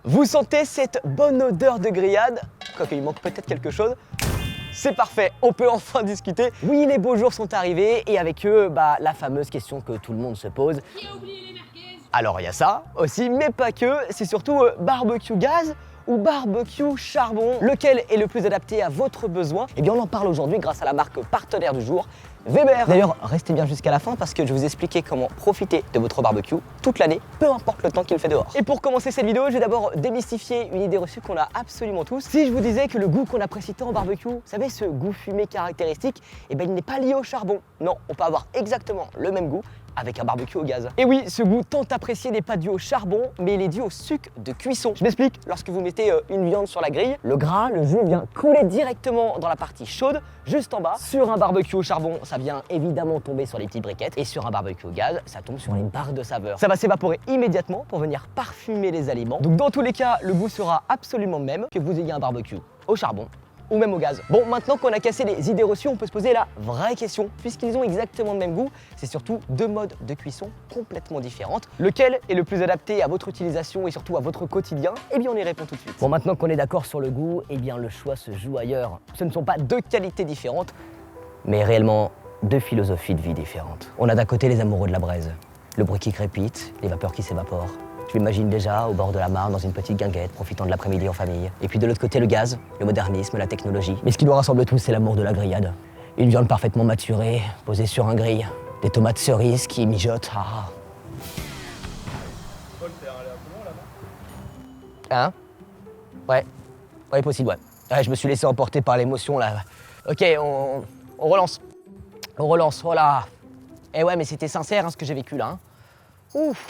Vous sentez cette bonne odeur de grillade? Quoique il manque peut-être quelque chose. C'est parfait, on peut enfin discuter. Oui, les beaux jours sont arrivés et avec eux, la fameuse question que tout le monde se pose. Qui a oublié les merguez? Alors il y a ça aussi, mais pas que, c'est surtout barbecue gaz ou barbecue charbon. Lequel est le plus adapté à votre besoin? Eh bien on en parle aujourd'hui grâce à la marque partenaire du jour, Weber. D'ailleurs, restez bien jusqu'à la fin parce que je vais vous expliquer comment profiter de votre barbecue toute l'année, peu importe le temps qu'il fait dehors. Et pour commencer cette vidéo, je vais d'abord démystifier une idée reçue qu'on a absolument tous. Si je vous disais que le goût qu'on apprécie tant en barbecue, vous savez, ce goût fumé caractéristique, eh ben il n'est pas lié au charbon. Non, on peut avoir exactement le même goût avec un barbecue au gaz. Et oui, ce goût tant apprécié n'est pas dû au charbon, mais il est dû au suc de cuisson. Je m'explique, lorsque vous mettez une viande sur la grille, le gras, le jus vient couler directement dans la partie chaude, juste en bas. Sur un barbecue au charbon, ça vient évidemment tomber sur les petites briquettes, et sur un barbecue au gaz, ça tombe sur les barres de saveur. Ça va s'évaporer immédiatement pour venir parfumer les aliments. Donc dans tous les cas, le goût sera absolument le même, que vous ayez un barbecue au charbon ou même au gaz. Bon, maintenant qu'on a cassé les idées reçues, on peut se poser la vraie question. Puisqu'ils ont exactement le même goût, c'est surtout deux modes de cuisson complètement différentes. Lequel est le plus adapté à votre utilisation et surtout à votre quotidien? Eh bien, on y répond tout de suite. Bon, maintenant qu'on est d'accord sur le goût, eh bien, le choix se joue ailleurs. Ce ne sont pas deux qualités différentes, mais réellement deux philosophies de vie différentes. On a d'un côté les amoureux de la braise, le bruit qui crépite, les vapeurs qui s'évaporent. Je m'imagine déjà au bord de la Marne dans une petite guinguette, profitant de l'après-midi en famille. Et puis de l'autre côté, le gaz, le modernisme, la technologie. Mais ce qui nous rassemble tous, c'est l'amour de la grillade. Une viande parfaitement maturée, posée sur un grill, des tomates cerises qui mijotent. Ah. Paul, t'es allé un peu loin là, non? Hein? Ouais, possible, ouais. Ouais, je me suis laissé emporter par l'émotion là. Ok, on relance. On relance, voilà. Eh ouais, mais c'était sincère ce que j'ai vécu là. Hein. Ouf.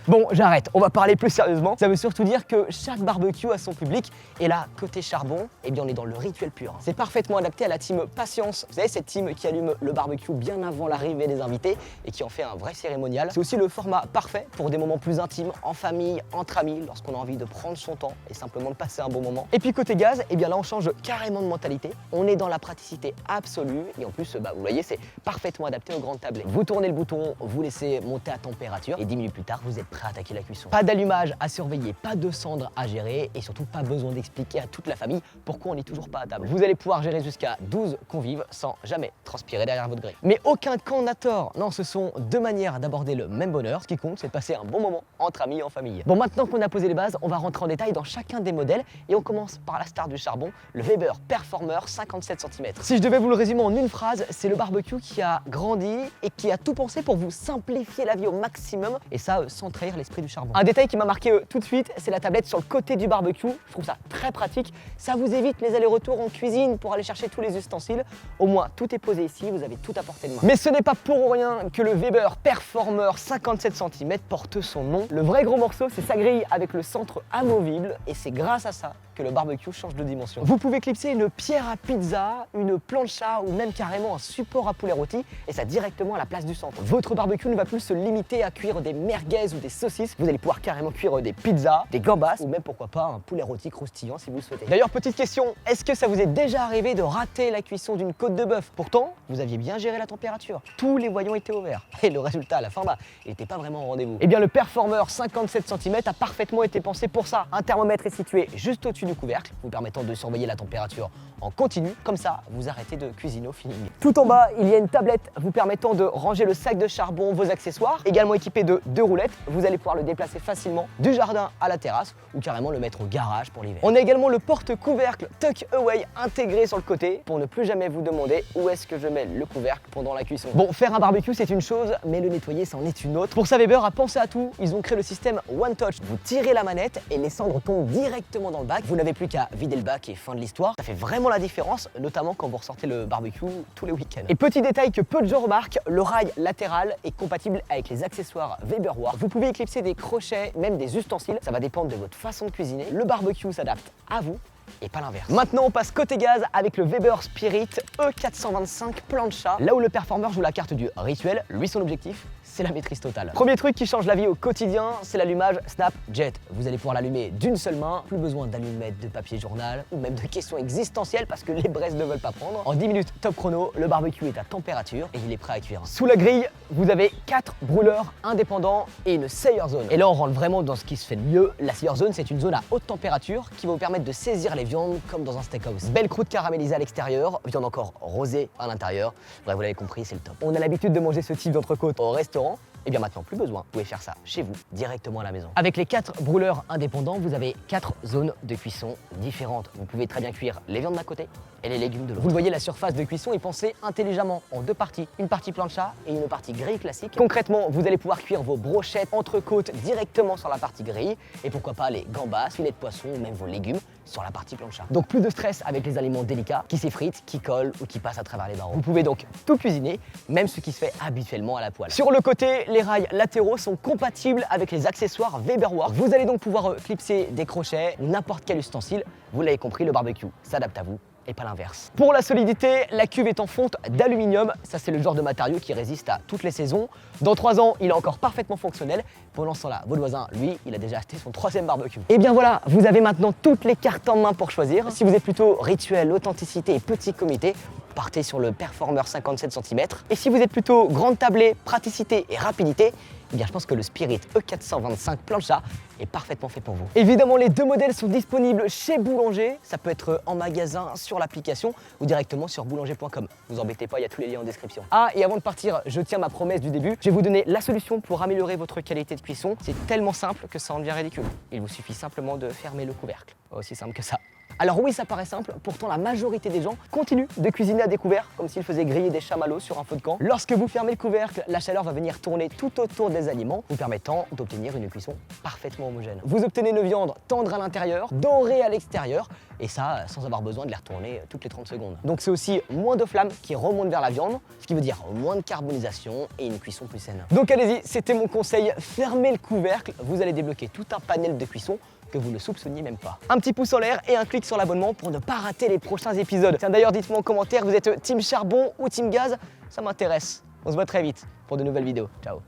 Bon, j'arrête, on va parler plus sérieusement. Ça veut surtout dire que chaque barbecue a son public. Et là, côté charbon, eh bien on est dans le rituel pur. C'est parfaitement adapté à la team patience. Vous savez, cette team qui allume le barbecue bien avant l'arrivée des invités et qui en fait un vrai cérémonial. C'est aussi le format parfait pour des moments plus intimes, en famille, entre amis, lorsqu'on a envie de prendre son temps et simplement de passer un bon moment. Et puis côté gaz, eh bien là on change carrément de mentalité. On est dans la praticité absolue et en plus, vous voyez, c'est parfaitement adapté au grand tablé. Vous tournez le bouton, vous laissez monter à température et 10 minutes plus tard, vous êtes prêt à attaquer la cuisson. Pas d'allumage à surveiller, pas de cendres à gérer et surtout pas besoin d'expliquer à toute la famille pourquoi on n'est toujours pas à table. Vous allez pouvoir gérer jusqu'à 12 convives sans jamais transpirer derrière votre grille. Mais aucun camp n'a tort. Non, ce sont deux manières d'aborder le même bonheur. Ce qui compte, c'est de passer un bon moment entre amis et en famille. Bon, maintenant qu'on a posé les bases, on va rentrer en détail dans chacun des modèles et on commence par la star du charbon, le Weber Performer 57 cm. Si je devais vous le résumer en une phrase, c'est le barbecue qui a grandi et qui a tout pensé pour vous simplifier la vie au maximum et ça sans trahir l'esprit du charbon. Un détail qui m'a marqué tout de suite, c'est la tablette sur le côté du barbecue. Je trouve ça très pratique. Ça vous évite les allers-retours en cuisine pour aller chercher tous les ustensiles. Au moins, tout est posé ici, vous avez tout à portée de main. Mais ce n'est pas pour rien que le Weber Performer 57 cm porte son nom. Le vrai gros morceau, c'est sa grille avec le centre amovible et c'est grâce à ça que le barbecue change de dimension. Vous pouvez clipser une pierre à pizza, une plancha ou même carrément un support à poulet rôti et ça directement à la place du centre. Votre barbecue ne va plus se limiter à cuire des merguez ou des saucisses. Vous allez pouvoir carrément cuire des pizzas, des gambas ou même pourquoi pas un poulet rôti croustillant si vous le souhaitez. D'ailleurs, petite question, est-ce que ça vous est déjà arrivé de rater la cuisson d'une côte de bœuf? Pourtant, vous aviez bien géré la température. Tous les voyants étaient ouverts. Et le résultat à la fin, il n'était pas vraiment au rendez-vous. Eh bien, le Performer 57 cm a parfaitement été pensé pour ça. Un thermomètre est situé juste au-dessus du couvercle, vous permettant de surveiller la température en continu. Comme ça, vous arrêtez de cuisiner au feeling. Tout en bas, il y a une tablette vous permettant de ranger le sac de charbon, vos accessoires. Également équipé de 2 roulettes, vous allez pouvoir le déplacer facilement du jardin à la terrasse ou carrément le mettre au garage pour l'hiver. On a également le porte-couvercle Tuck Away intégré sur le côté pour ne plus jamais vous demander où est-ce que je mets le couvercle pendant la cuisson. Bon, faire un barbecue c'est une chose, mais le nettoyer c'en est une autre. Pour ça, Weber a pensé à tout. Ils ont créé le système One Touch. Vous tirez la manette et les cendres tombent directement dans le bac. Vous n'avez plus qu'à vider le bac et fin de l'histoire. Ça fait vraiment la différence, notamment quand vous ressortez le barbecue tous les week-ends. Et petit détail que peu de gens remarquent, le rail latéral est compatible avec les accessoires Weber War. Vous pouvez éclipser des crochets, même des ustensiles. Ça va dépendre de votre façon de cuisiner. Le barbecue s'adapte à vous et pas l'inverse. Maintenant, on passe côté gaz avec le Weber Spirit E425 Plancha. Là où le Performer joue la carte du rituel, lui son objectif, c'est la maîtrise totale. Premier truc qui change la vie au quotidien, c'est l'allumage Snapjet. Vous allez pouvoir l'allumer d'une seule main, plus besoin d'allumettes, de papier journal ou même de questions existentielles parce que les braises ne veulent pas prendre. En 10 minutes top chrono, le barbecue est à température et il est prêt à cuire. Sous la grille, vous avez 4 brûleurs indépendants et une sear zone. Et là, on rentre vraiment dans ce qui se fait de mieux. La sear zone, c'est une zone à haute température qui va vous permettre de saisir les viandes comme dans un steakhouse. Belle croûte caramélisée à l'extérieur, viande encore rosée à l'intérieur. Bref, vous l'avez compris, c'est le top. On a l'habitude de manger ce type d'entrecôte au restaurant. Et bien maintenant, plus besoin, vous pouvez faire ça chez vous, directement à la maison. Avec les 4 brûleurs indépendants, vous avez 4 zones de cuisson différentes. Vous pouvez très bien cuire les viandes d'un côté et les légumes de l'autre. Vous le voyez, la surface de cuisson est pensée intelligemment en 2 parties. Une partie plancha et une partie grille classique. Concrètement, vous allez pouvoir cuire vos brochettes, entrecôtes directement sur la partie grille et pourquoi pas les gambas, filets de poisson ou même vos légumes sur la partie plancha. Donc plus de stress avec les aliments délicats qui s'effritent, qui collent ou qui passent à travers les barreaux. Vous pouvez donc tout cuisiner, même ce qui se fait habituellement à la poêle. Sur le côté, les rails latéraux sont compatibles avec les accessoires Weberwork. Vous allez donc pouvoir clipser des crochets ou n'importe quel ustensile. Vous l'avez compris, le barbecue s'adapte à vous et pas l'inverse. Pour la solidité, la cuve est en fonte d'aluminium. Ça, c'est le genre de matériau qui résiste à toutes les saisons. Dans 3 ans, il est encore parfaitement fonctionnel. Pendant ce temps-là, votre voisin, lui, il a déjà acheté son 3e barbecue. Et bien voilà, vous avez maintenant toutes les cartes en main pour choisir. Si vous êtes plutôt rituel, authenticité et petit comité, partez sur le Performer 57 cm. Et si vous êtes plutôt grande tablée, praticité et rapidité, eh bien je pense que le Spirit E425 plancha est parfaitement fait pour vous. Évidemment, les 2 modèles sont disponibles chez Boulanger. Ça peut être en magasin, sur l'application ou directement sur boulanger.com. Vous embêtez pas, il y a tous les liens en description. Ah, et avant de partir, je tiens ma promesse du début. Je vais vous donner la solution pour améliorer votre qualité de cuisson. C'est tellement simple que ça en devient ridicule. Il vous suffit simplement de fermer le couvercle. Aussi simple que ça. Alors oui, ça paraît simple, pourtant la majorité des gens continuent de cuisiner à découvert, comme s'ils faisaient griller des chamallows sur un feu de camp. Lorsque vous fermez le couvercle, la chaleur va venir tourner tout autour des aliments, vous permettant d'obtenir une cuisson parfaitement homogène. Vous obtenez une viande tendre à l'intérieur, dorée à l'extérieur, et ça sans avoir besoin de les retourner toutes les 30 secondes. Donc c'est aussi moins de flammes qui remontent vers la viande, ce qui veut dire moins de carbonisation et une cuisson plus saine. Donc allez-y, c'était mon conseil, fermez le couvercle, vous allez débloquer tout un panel de cuisson que vous ne soupçonniez même pas. Un petit pouce en l'air et un clic sur l'abonnement pour ne pas rater les prochains épisodes. Tiens, d'ailleurs, dites-moi en commentaire, vous êtes team charbon ou team gaz? Ça m'intéresse. On se voit très vite pour de nouvelles vidéos. Ciao.